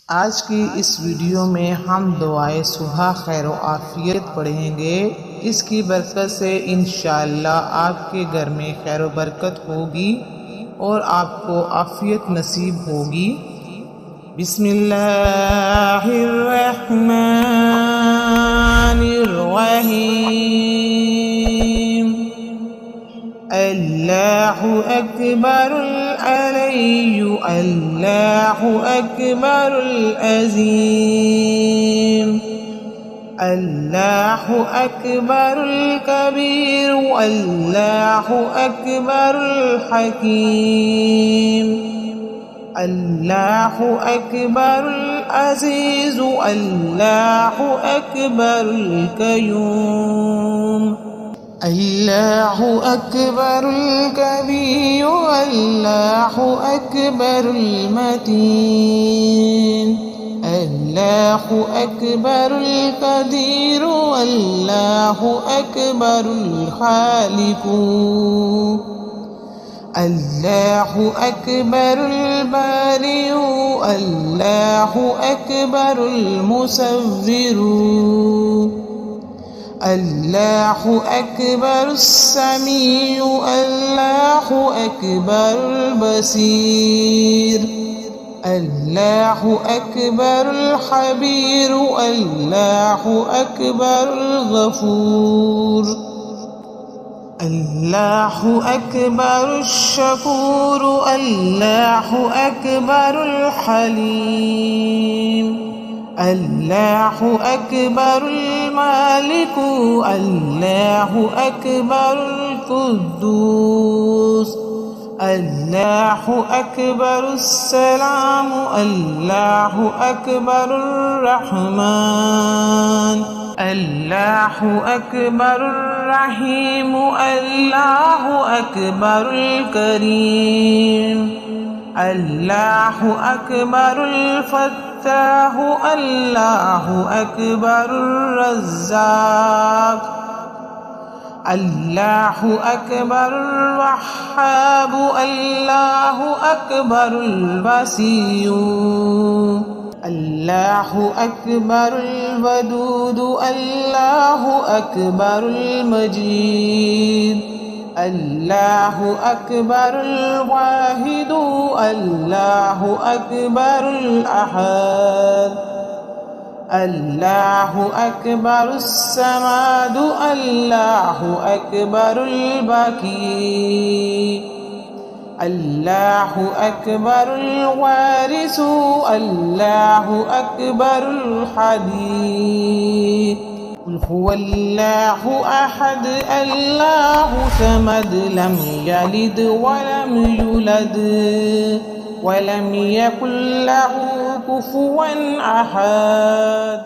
आज की इस वीडियो में हम दुआए सुबह खैर आफियत पढ़ेंगे। इसकी बरकत से इंशाअल्लाह आपके घर में खैर बरकत होगी और आपको आफियत नसीब होगी। बिस्मिल्लाहिर्रहमानिर्रहीम। अल्लाहु अकबरुल अलय्यु अल्लाहु अकबरुल अज़ीम। अल्लाहु अकबरुल कबीर अल्लाहु अकबरुल हकीम। अल्लाहु अकबरुल अज़ीज़ अल्लाहु अकबरुल कय्यूम। अल्लाहु अकबरुल कबीर अल्लाहु अकबरुल मतीन। अल्लाहु अकबरुल कदीर अल्लाहु अकबरुल खालिकू। अल्लाहु अकबरुल बारिउ अल्लाहु अकबरुल मुसव्विरू। अल्लाहु अकबरुस समीउ अल्लाहु अकबरुल बसीर। अल्लाहु अकबरुल खबीर अल्लाहु अकबरुल गफूर। अल्लाहु अकबरुश शकूर अल्लाहु अकबरुल हलीम। अल्लाहु अकबरुल मालिकु अल्लाहु अकबरुल कुद्दूस। अल्लाहु अकबरुस सलाम अल्लाहु अकबरुर रहमान। अल्लाहु अकबरुर रहीम अल्लाहु अकबरुल करीम। अल्लाहु अकबरुल फत्ताह अल्लाहु अकबरुर रज़्ज़ाक़। अल्लाहु अकबरुर वह्हाब अल्लाहु अकबरुल वसीउ। अल्लाहु अकबरुल वदूद अल्लाहु अकबरुल मजीद। अल्लाहु अकबरुल वाहिद अल्लाहु अकबरुल अहद। अल्लाहु अकबरुस समाद अल्लाहु अकबरुल बाकी। अल्लाहु अकबरुल वारिसु अल्लाहु अकबरुल हदी। कुल हुवल्लाहु अहद अल्लाहु समद लम यलिद वलम युलद वलम यकुल लहू कुफुवन अहद।